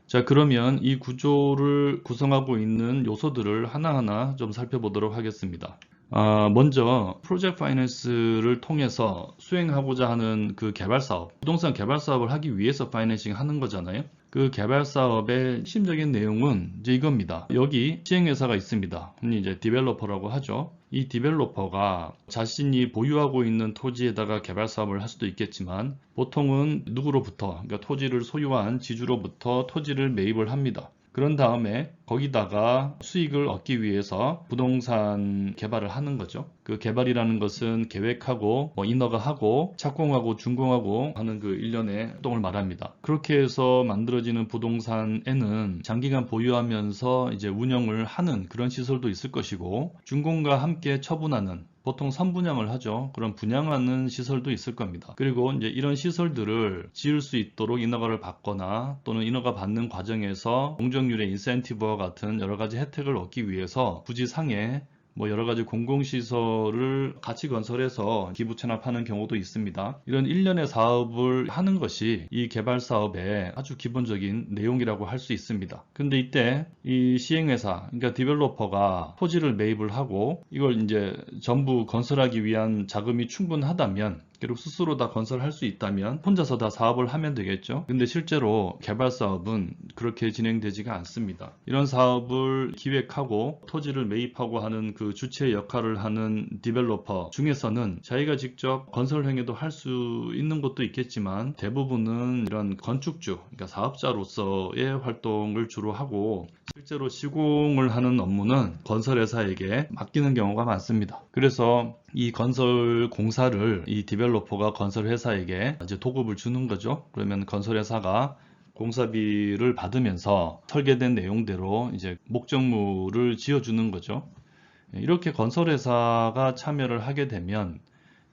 자, 그러면 이 구조를 구성하고 있는 요소들을 하나하나 좀 살펴보도록 하겠습니다. 먼저 프로젝트 파이낸스를 통해서 수행하고자 하는 그 개발 사업, 부동산 개발 사업을 하기 위해서 파이낸싱 하는 거잖아요. 그 개발 사업의 핵심적인 내용은 이제 이겁니다. 여기 시행회사가 있습니다. 흔히 이제 디벨로퍼라고 하죠. 이 디벨로퍼가 자신이 보유하고 있는 토지에다가 개발 사업을 할 수도 있겠지만 보통은 누구로부터, 그러니까 토지를 소유한 지주로부터 토지를 매입을 합니다. 그런 다음에 거기다가 수익을 얻기 위해서 부동산 개발을 하는 거죠. 그 개발이라는 것은 계획하고 인허가 하고 착공하고 준공하고 하는 그 일련의 활동을 말합니다. 그렇게 해서 만들어지는 부동산에는 장기간 보유하면서 이제 운영을 하는 그런 시설도 있을 것이고, 준공과 함께 처분하는, 보통 선분양을 하죠. 그런 분양하는 시설도 있을 겁니다. 그리고 이제 이런 시설들을 지을 수 있도록 인허가를 받거나 또는 인허가 받는 과정에서 공정률의 인센티브와 같은 여러 가지 혜택을 얻기 위해서 부지상에 여러 가지 공공시설을 같이 건설해서 기부 체납하는 경우도 있습니다. 이런 일련의 사업을 하는 것이 이 개발 사업의 아주 기본적인 내용이라고 할 수 있습니다. 근데 이때 이 시행회사, 그러니까 디벨로퍼가 토지를 매입을 하고 이걸 이제 전부 건설하기 위한 자금이 충분하다면, 그리고 스스로 다 건설할 수 있다면 혼자서 다 사업을 하면 되겠죠. 근데 실제로 개발 사업은 그렇게 진행되지가 않습니다. 이런 사업을 기획하고 토지를 매입하고 하는 그 주체 역할을 하는 디벨로퍼 중에서는 자기가 직접 건설 행위도 할 수 있는 곳도 있겠지만 대부분은 이런 건축주, 그러니까 사업자로서의 활동을 주로 하고 실제로 시공을 하는 업무는 건설회사에게 맡기는 경우가 많습니다. 그래서 이 건설 공사를 이 디벨로퍼가 건설회사에게 이제 도급을 주는 거죠. 그러면 건설회사가 공사비를 받으면서 설계된 내용대로 이제 목적물을 지어주는 거죠. 이렇게 건설회사가 참여를 하게 되면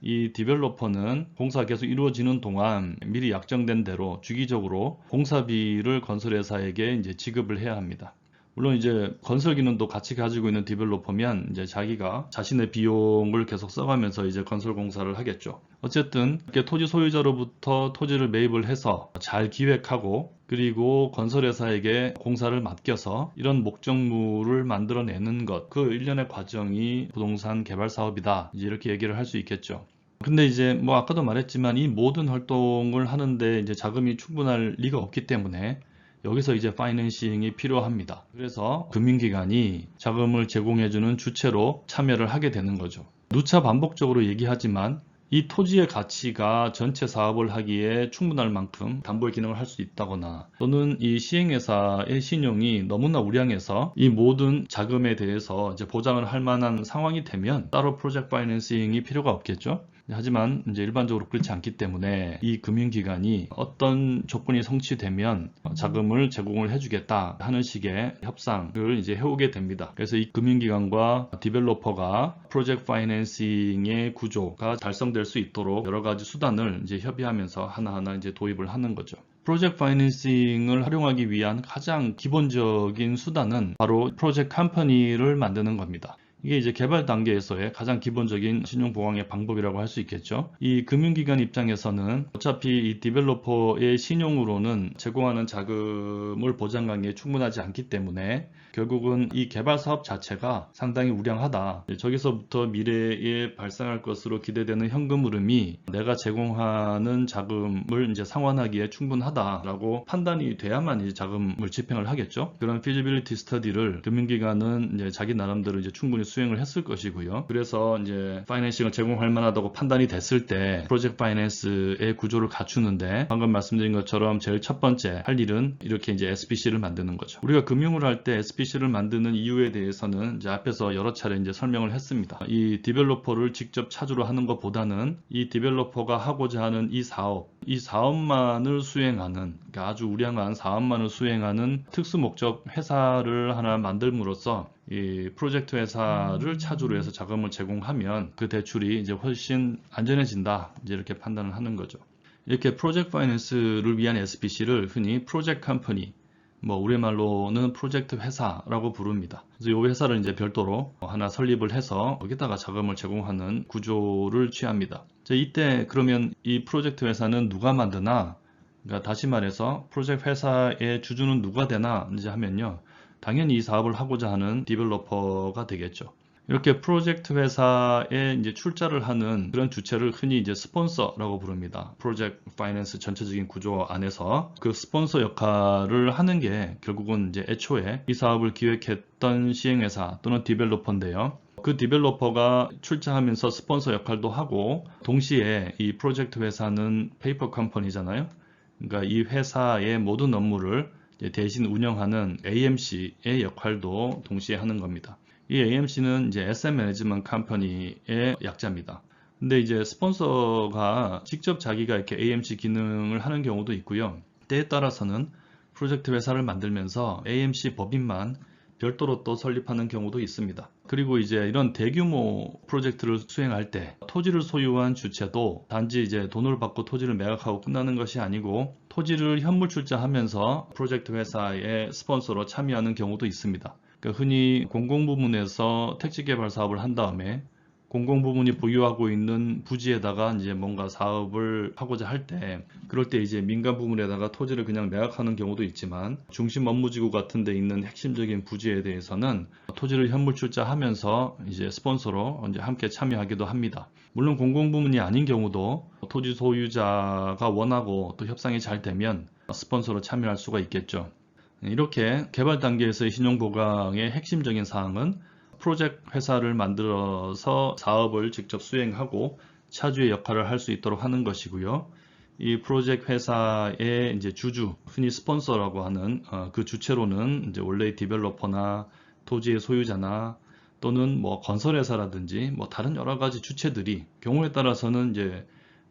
이 디벨로퍼는 공사가 계속 이루어지는 동안 미리 약정된 대로 주기적으로 공사비를 건설회사에게 이제 지급을 해야 합니다. 물론 이제 건설 기능도 같이 가지고 있는 디벨로퍼면 이제 자기가 자신의 비용을 계속 써가면서 이제 건설 공사를 하겠죠. 어쨌든 이렇게 토지 소유자로부터 토지를 매입을 해서 잘 기획하고 그리고 건설회사에게 공사를 맡겨서 이런 목적물을 만들어내는 것, 그 일련의 과정이 부동산 개발 사업이다, 이제 이렇게 얘기를 할 수 있겠죠. 근데 이제 아까도 말했지만 이 모든 활동을 하는데 이제 자금이 충분할 리가 없기 때문에 여기서 이제 파이낸싱이 필요합니다. 그래서 금융기관이 자금을 제공해주는 주체로 참여를 하게 되는 거죠. 누차 반복적으로 얘기하지만 이 토지의 가치가 전체 사업을 하기에 충분할 만큼 담보의 기능을 할 수 있다거나, 또는 이 시행회사의 신용이 너무나 우량해서 이 모든 자금에 대해서 이제 보장을 할 만한 상황이 되면 따로 프로젝트 파이낸싱이 필요가 없겠죠. 하지만 이제 일반적으로 그렇지 않기 때문에 이 금융기관이 어떤 조건이 성취되면 자금을 제공을 해주겠다 하는 식의 협상을 이제 해오게 됩니다. 그래서 이 금융기관과 디벨로퍼가 프로젝트 파이낸싱의 구조가 달성될 수 있도록 여러 가지 수단을 이제 협의하면서 하나하나 이제 도입을 하는 거죠. 프로젝트 파이낸싱을 활용하기 위한 가장 기본적인 수단은 바로 프로젝트 컴퍼니를 만드는 겁니다. 이게 이제 개발 단계에서의 가장 기본적인 신용 보강의 방법이라고 할 수 있겠죠. 이 금융기관 입장에서는 어차피 이 디벨로퍼의 신용으로는 제공하는 자금을 보장하기에 충분하지 않기 때문에 결국은 이 개발 사업 자체가 상당히 우량하다. 저기서부터 미래에 발생할 것으로 기대되는 현금 흐름이 내가 제공하는 자금을 이제 상환하기에 충분하다라고 판단이 돼야만 이제 자금을 집행을 하겠죠. 그런 feasibility study를 금융기관은 이제 자기 나름대로 이제 충분히 수행을 했을 것이고요. 그래서 이제 파이낸싱을 제공할 만하다고 판단이 됐을 때 프로젝트 파이낸스의 구조를 갖추는데, 방금 말씀드린 것처럼 제일 첫 번째 할 일은 이렇게 이제 SPC를 만드는 거죠. 우리가 금융을 할 때 SPC를 만드는 이유에 대해서는 이제 앞에서 여러 차례 이제 설명을 했습니다. 이 디벨로퍼를 직접 차주로 하는 것보다는 이 디벨로퍼가 하고자 하는 이 사업만을 수행하는, 그러니까 아주 우량한 사업만을 수행하는 특수 목적 회사를 하나 만들므로써 이 프로젝트 회사를 차주로 해서 자금을 제공하면 그 대출이 이제 훨씬 안전해진다, 이제 이렇게 판단을 하는 거죠. 이렇게 프로젝트 파이낸스를 위한 SPC를 흔히 프로젝트 컴퍼니, 뭐 우리말로는 프로젝트 회사라고 부릅니다. 그래서 이 회사를 이제 별도로 하나 설립을 해서 거기다가 자금을 제공하는 구조를 취합니다. 이때 그러면 이 프로젝트 회사는 누가 만드나? 그러니까 다시 말해서 프로젝트 회사의 주주는 누가 되나 이제 하면요. 당연히 이 사업을 하고자 하는 디벨로퍼가 되겠죠. 이렇게 프로젝트 회사에 이제 출자를 하는 그런 주체를 흔히 이제 스폰서라고 부릅니다. 프로젝트 파이낸스 전체적인 구조 안에서 그 스폰서 역할을 하는 게 결국은 이제 애초에 이 사업을 기획했던 시행회사 또는 디벨로퍼인데요. 그 디벨로퍼가 출자하면서 스폰서 역할도 하고 동시에 이 프로젝트 회사는 페이퍼 컴퍼니잖아요. 그러니까 이 회사의 모든 업무를 대신 운영하는 AMC의 역할도 동시에 하는 겁니다. 이 AMC는 이제 Asset Management Company의 약자입니다. 근데 이제 스폰서가 직접 자기가 이렇게 AMC 기능을 하는 경우도 있고요. 때에 따라서는 프로젝트 회사를 만들면서 AMC 법인만 별도로 또 설립하는 경우도 있습니다. 그리고 이제 이런 대규모 프로젝트를 수행할 때 토지를 소유한 주체도 단지 이제 돈을 받고 토지를 매각하고 끝나는 것이 아니고 토지를 현물 출자하면서 프로젝트 회사의 스폰서로 참여하는 경우도 있습니다. 그러니까 흔히 공공부문에서 택지개발 사업을 한 다음에 공공부문이 보유하고 있는 부지에다가 이제 뭔가 사업을 하고자 할 때, 그럴 때 이제 민간 부문에다가 토지를 그냥 매각하는 경우도 있지만, 중심 업무지구 같은 데 있는 핵심적인 부지에 대해서는 토지를 현물 출자하면서 이제 스폰서로 이제 함께 참여하기도 합니다. 물론 공공부문이 아닌 경우도 토지 소유자가 원하고 또 협상이 잘 되면 스폰서로 참여할 수가 있겠죠. 이렇게 개발 단계에서의 신용보강의 핵심적인 사항은 프로젝트 회사를 만들어서 사업을 직접 수행하고 차주의 역할을 할 수 있도록 하는 것이고요. 이 프로젝트 회사의 이제 주주, 흔히 스폰서라고 하는 그 주체로는 이제 원래 디벨로퍼나 토지의 소유자나 또는 뭐 건설회사라든지 뭐 다른 여러 가지 주체들이 경우에 따라서는 이제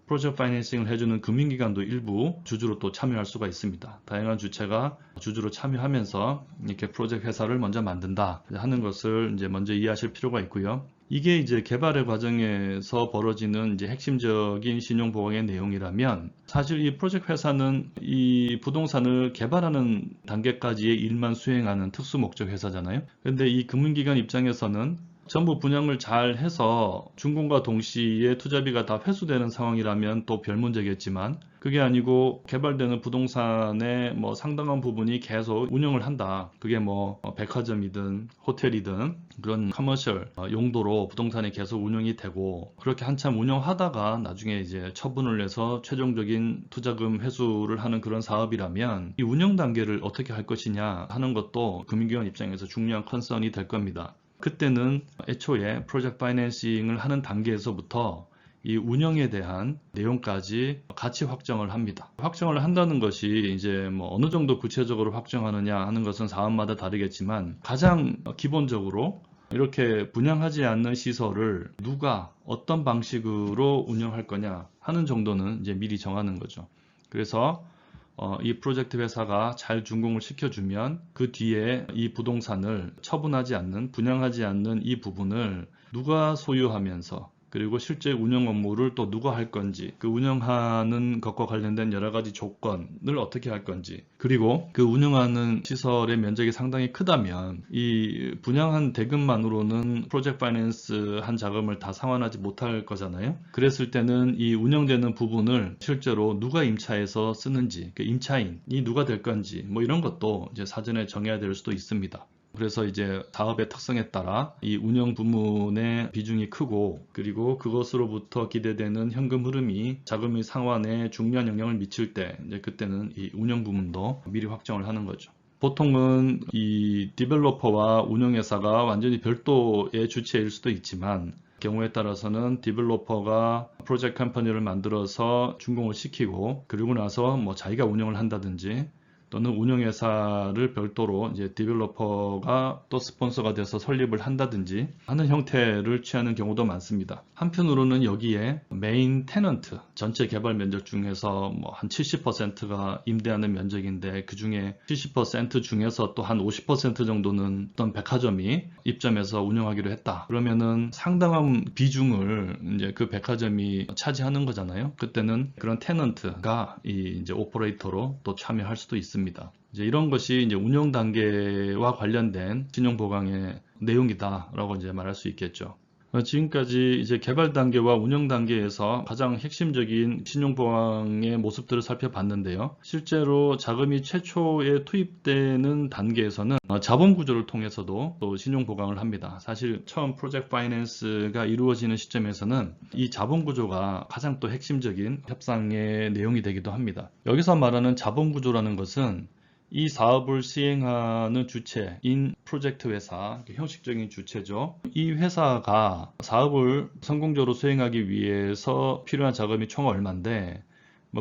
프로젝트 파이낸싱을 해주는 금융기관도 일부 주주로 또 참여할 수가 있습니다. 다양한 주체가 주주로 참여하면서 이렇게 프로젝트 회사를 먼저 만든다 하는 것을 이제 먼저 이해하실 필요가 있고요. 이게 이제 개발의 과정에서 벌어지는 이제 핵심적인 신용보강의 내용이라면 사실 이 프로젝트 회사는 이 부동산을 개발하는 단계까지의 일만 수행하는 특수목적 회사잖아요. 그런데 이 금융기관 입장에서는 전부 분양을 잘 해서 준공과 동시에 투자비가 다 회수되는 상황이라면 또 별 문제겠지만 그게 아니고 개발되는 부동산의 뭐 상당한 부분이 계속 운영을 한다. 그게 뭐 백화점이든 호텔이든 그런 커머셜 용도로 부동산이 계속 운영이 되고 그렇게 한참 운영하다가 나중에 이제 처분을 해서 최종적인 투자금 회수를 하는 그런 사업이라면 이 운영 단계를 어떻게 할 것이냐 하는 것도 금융기관 입장에서 중요한 컨선이 될 겁니다. 그때는 애초에 프로젝트 파이낸싱을 하는 단계에서부터 이 운영에 대한 내용까지 같이 확정을 합니다. 확정을 한다는 것이 이제 뭐 어느 정도 구체적으로 확정하느냐 하는 것은 사업마다 다르겠지만 가장 기본적으로 이렇게 분양하지 않는 시설을 누가 어떤 방식으로 운영할 거냐 하는 정도는 이제 미리 정하는 거죠. 그래서 이 프로젝트 회사가 잘 준공을 시켜주면 그 뒤에 이 부동산을 처분하지 않는, 분양하지 않는 이 부분을 누가 소유하면서 그리고 실제 운영 업무를 또 누가 할 건지 그 운영하는 것과 관련된 여러 가지 조건을 어떻게 할 건지 그리고 그 운영하는 시설의 면적이 상당히 크다면 이 분양한 대금만으로는 프로젝트 파이낸스 한 자금을 다 상환하지 못할 거잖아요. 그랬을 때는 이 운영되는 부분을 실제로 누가 임차해서 쓰는지 그 임차인이 누가 될 건지 뭐 이런 것도 이제 사전에 정해야 될 수도 있습니다. 그래서 이제 사업의 특성에 따라 이 운영 부문의 비중이 크고 그리고 그것으로부터 기대되는 현금 흐름이 자금의 상환에 중요한 영향을 미칠 때 이제 그때는 이 운영 부문도 미리 확정을 하는 거죠. 보통은 이 디벨로퍼와 운영회사가 완전히 별도의 주체일 수도 있지만 경우에 따라서는 디벨로퍼가 프로젝트 컴퍼니를 만들어서 준공을 시키고 그리고 나서 뭐 자기가 운영을 한다든지 또는 운영회사를 별도로 이제 디벨로퍼가 또 스폰서가 돼서 설립을 한다든지 하는 형태를 취하는 경우도 많습니다. 한편으로는 여기에 메인 테넌트, 전체 개발 면적 중에서 뭐 한 70%가 임대하는 면적인데 그 중에 70% 중에서 또 한 50% 정도는 어떤 백화점이 입점해서 운영하기로 했다. 그러면은 상당한 비중을 이제 그 백화점이 차지하는 거잖아요. 그때는 그런 테넌트가 이제 오퍼레이터로 또 참여할 수도 있습니다. 이제 이런 것이 이제 운영 단계와 관련된 신용 보강의 내용이다라고 이제 말할 수 있겠죠. 지금까지 이제 개발 단계와 운영 단계에서 가장 핵심적인 신용 보강의 모습들을 살펴봤는데요. 실제로 자금이 최초에 투입되는 단계에서는 자본 구조를 통해서도 또 신용 보강을 합니다. 사실 처음 프로젝트 파이낸스가 이루어지는 시점에서는 이 자본 구조가 가장 또 핵심적인 협상의 내용이 되기도 합니다. 여기서 말하는 자본 구조라는 것은 이 사업을 시행하는 주체인 프로젝트 회사, 형식적인 주체죠. 이 회사가 사업을 성공적으로 수행하기 위해서 필요한 자금이 총 얼마인데,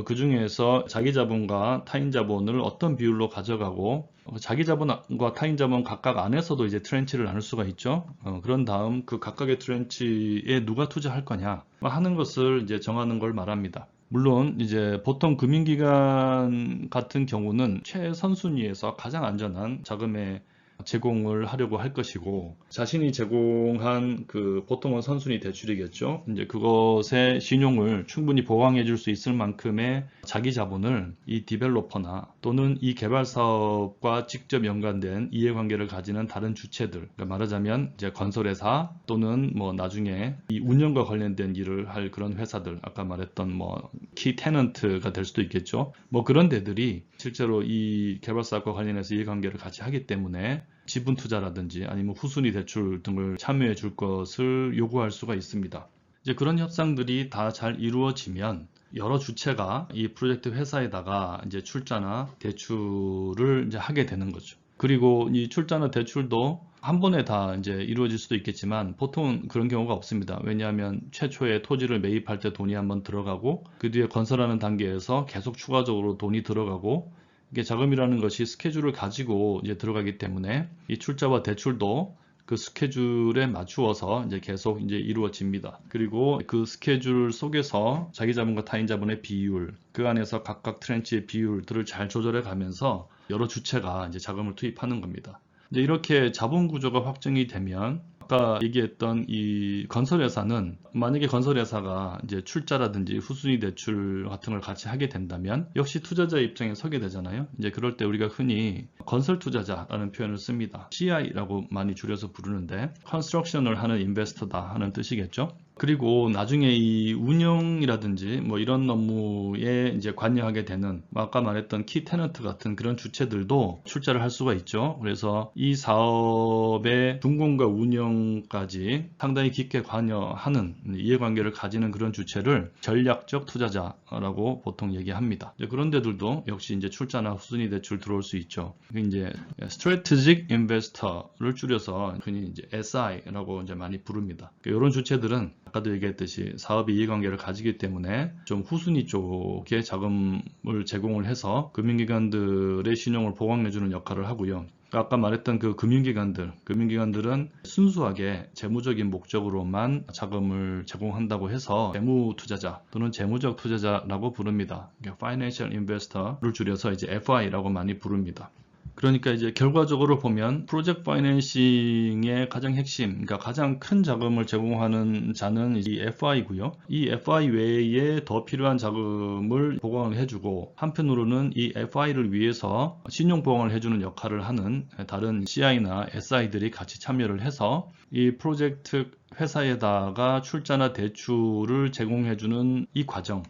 그 중에서 자기 자본과 타인 자본을 어떤 비율로 가져가고, 자기 자본과 타인 자본 각각 안에서도 이제 트렌치를 나눌 수가 있죠. 그런 다음 그 각각의 트렌치에 누가 투자할 거냐 하는 것을 이제 정하는 걸 말합니다. 물론 이제 보통 금융기관 같은 경우는 최선순위에서 가장 안전한 자금의 제공을 하려고 할 것이고, 자신이 제공한 그 보통은 선순위 대출이겠죠. 이제 그것의 신용을 충분히 보강해 줄 수 있을 만큼의 자기 자본을 이 디벨로퍼나 또는 이 개발 사업과 직접 연관된 이해관계를 가지는 다른 주체들, 그러니까 말하자면 이제 건설회사 또는 뭐 나중에 이 운영과 관련된 일을 할 그런 회사들, 아까 말했던 뭐 키 테넌트가 될 수도 있겠죠. 뭐 그런 데들이 실제로 이 개발 사업과 관련해서 이해관계를 같이 하기 때문에 지분 투자라든지 아니면 후순위 대출 등을 참여해 줄 것을 요구할 수가 있습니다. 이제 그런 협상들이 다 잘 이루어지면 여러 주체가 이 프로젝트 회사에다가 이제 출자나 대출을 이제 하게 되는 거죠. 그리고 이 출자나 대출도 한 번에 다 이제 이루어질 수도 있겠지만 보통은 그런 경우가 없습니다. 왜냐하면 최초에 토지를 매입할 때 돈이 한번 들어가고 그 뒤에 건설하는 단계에서 계속 추가적으로 돈이 들어가고, 이게 자금이라는 것이 스케줄을 가지고 이제 들어가기 때문에 이 출자와 대출도 그 스케줄에 맞추어서 이제 계속 이제 이루어집니다. 그리고 그 스케줄 속에서 자기 자본과 타인 자본의 비율, 그 안에서 각각 트렌치의 비율들을 잘 조절해 가면서 여러 주체가 이제 자금을 투입하는 겁니다. 이제 이렇게 자본 구조가 확정이 되면 아까 얘기했던 이 건설회사는 만약에 건설회사가 이제 출자라든지 후순위 대출 같은 걸 같이 하게 된다면 역시 투자자 입장에 서게 되잖아요. 이제 그럴 때 우리가 흔히 건설 투자자라는 표현을 씁니다. CI라고 많이 줄여서 부르는데 컨스트럭션을 하는 인베스터다 하는 뜻이겠죠. 그리고 나중에 이 운영이라든지 뭐 이런 업무에 이제 관여하게 되는 아까 말했던 키 테넌트 같은 그런 주체들도 출자를 할 수가 있죠. 그래서 이 사업의 준공과 운영까지 상당히 깊게 관여하는 이해관계를 가지는 그런 주체를 전략적 투자자라고 보통 얘기합니다. 그런 데들도 역시 이제 출자나 후순위 대출 들어올 수 있죠. 이제 Strategic Investor를 줄여서 흔히 이제 SI라고 이제 많이 부릅니다. 이런 주체들은 아까도 얘기했듯이 사업의 이해관계를 가지기 때문에 좀 후순위 쪽에 자금을 제공을 해서 금융기관들의 신용을 보강해주는 역할을 하고요. 아까 말했던 그 금융기관들은 순수하게 재무적인 목적으로만 자금을 제공한다고 해서 재무투자자 또는 재무적 투자자라고 부릅니다. Financial Investor를 줄여서 이제 FI라고 많이 부릅니다. 그러니까 이제 결과적으로 보면 프로젝트 파이낸싱의 가장 핵심, 그러니까 가장 큰 자금을 제공하는 자는 이 FI고요. 이 FI 외에 더 필요한 자금을 보강을 해주고, 한편으로는 이 FI를 위해서 신용 보강을 해주는 역할을 하는 다른 CI나 SI들이 같이 참여를 해서 이 프로젝트 회사에다가 출자나 대출을 제공해주는 이 과정,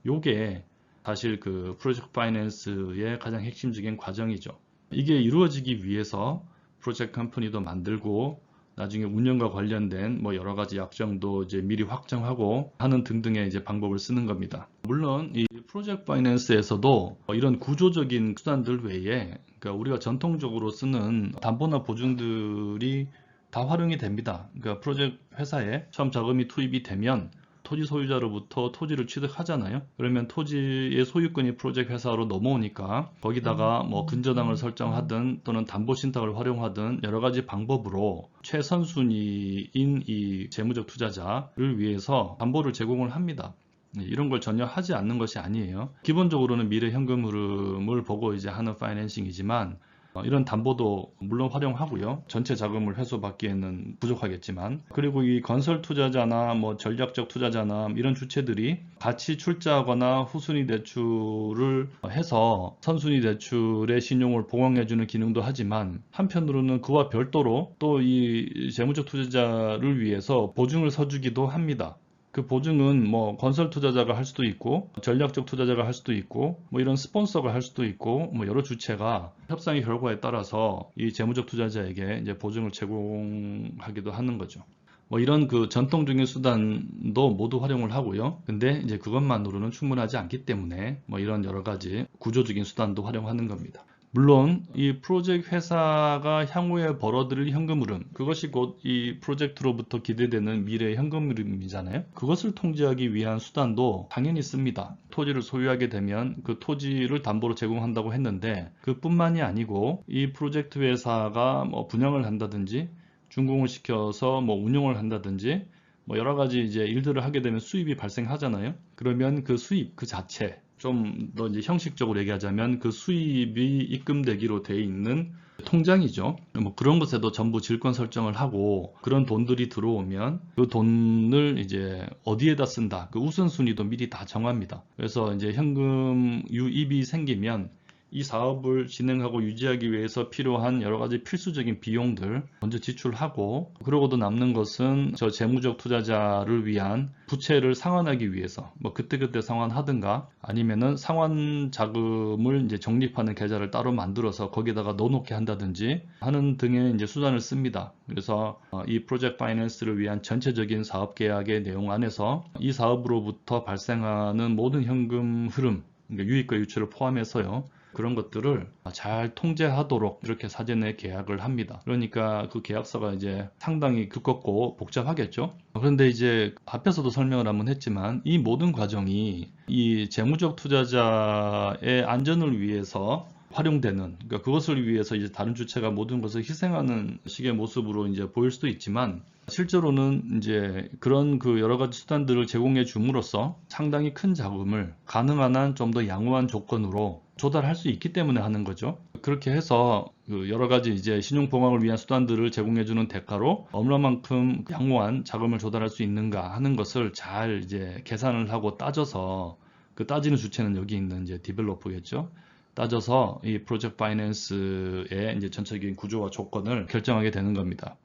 요게 사실 그 프로젝트 파이낸스의 가장 핵심적인 과정이죠. 이게 이루어지기 위해서 프로젝트 컴퍼니도 만들고 나중에 운영과 관련된 뭐 여러 가지 약정도 이제 미리 확정하고 하는 등등의 이제 방법을 쓰는 겁니다. 물론 이 프로젝트 파이낸스에서도 이런 구조적인 수단들 외에 그러니까 우리가 전통적으로 쓰는 담보나 보증들이 다 활용이 됩니다. 그러니까 프로젝트 회사에 처음 자금이 투입이 되면 토지 소유자로부터 토지를 취득하잖아요. 그러면 토지의 소유권이 프로젝트 회사로 넘어오니까 거기다가 뭐 근저당을 설정하든 또는 담보신탁을 활용하든 여러 가지 방법으로 최선순위인 이 재무적 투자자를 위해서 담보를 제공을 합니다. 이런 걸 전혀 하지 않는 것이 아니에요. 기본적으로는 미래 현금 흐름을 보고 이제 하는 파이낸싱이지만 이런 담보도 물론 활용하고요. 전체 자금을 회수받기에는 부족하겠지만, 그리고 이 건설 투자자나 뭐 전략적 투자자나 이런 주체들이 같이 출자하거나 후순위 대출을 해서 선순위 대출의 신용을 보강해주는 기능도 하지만, 한편으로는 그와 별도로 또 이 재무적 투자자를 위해서 보증을 서주기도 합니다. 그 보증은 뭐 건설 투자자가 할 수도 있고 전략적 투자자가 할 수도 있고 뭐 이런 스폰서가 할 수도 있고 뭐 여러 주체가 협상의 결과에 따라서 이 재무적 투자자에게 이제 보증을 제공하기도 하는 거죠. 뭐 이런 그 전통적인 수단도 모두 활용을 하고요. 근데 이제 그것만으로는 충분하지 않기 때문에 뭐 이런 여러 가지 구조적인 수단도 활용하는 겁니다. 물론 이 프로젝트 회사가 향후에 벌어들일 현금 흐름, 그것이 곧 이 프로젝트로부터 기대되는 미래의 현금 흐름이잖아요. 그것을 통제하기 위한 수단도 당연히 있습니다. 토지를 소유하게 되면 그 토지를 담보로 제공한다고 했는데, 그뿐만이 아니고 이 프로젝트 회사가 뭐 분양을 한다든지 준공을 시켜서 뭐 운용을 한다든지 뭐 여러 가지 이제 일들을 하게 되면 수입이 발생하잖아요. 그러면 그 수입 그 자체, 좀 더 이제 형식적으로 얘기하자면 그 수입이 입금되기로 돼 있는 통장이죠. 뭐 그런 것에도 전부 질권 설정을 하고, 그런 돈들이 들어오면 그 돈을 이제 어디에다 쓴다, 그 우선순위도 미리 다 정합니다. 그래서 이제 현금 유입이 생기면 이 사업을 진행하고 유지하기 위해서 필요한 여러 가지 필수적인 비용들 먼저 지출하고, 그러고도 남는 것은 저 재무적 투자자를 위한 부채를 상환하기 위해서 뭐 그때그때 상환하든가, 아니면은 상환 자금을 이제 적립하는 계좌를 따로 만들어서 거기다가 넣어놓게 한다든지 하는 등의 이제 수단을 씁니다. 그래서 이 프로젝트 파이낸스를 위한 전체적인 사업 계약의 내용 안에서 이 사업으로부터 발생하는 모든 현금 흐름, 그러니까 유입과 유출을 포함해서요, 그런 것들을 잘 통제하도록 이렇게 사전에 계약을 합니다. 그러니까 그 계약서가 이제 상당히 두껍고 복잡하겠죠. 그런데 이제 앞에서도 설명을 한번 했지만, 이 모든 과정이 이 재무적 투자자의 안전을 위해서 활용되는, 그러니까 그것을 위해서 이제 다른 주체가 모든 것을 희생하는 식의 모습으로 이제 보일 수도 있지만, 실제로는 이제 그런 그 여러 가지 수단들을 제공해 줌으로써 상당히 큰 자금을 가능한 한 좀 더 양호한 조건으로 조달할 수 있기 때문에 하는 거죠. 그렇게 해서 그 여러 가지 이제 신용 보강을 위한 수단들을 제공해 주는 대가로 얼마만큼 양호한 자금을 조달할 수 있는가 하는 것을 잘 이제 계산을 하고 따져서, 그 따지는 주체는 여기 있는 이제 디벨로퍼겠죠. 따져서 이 프로젝트 파이낸스의 이제 전체적인 구조와 조건을 결정하게 되는 겁니다.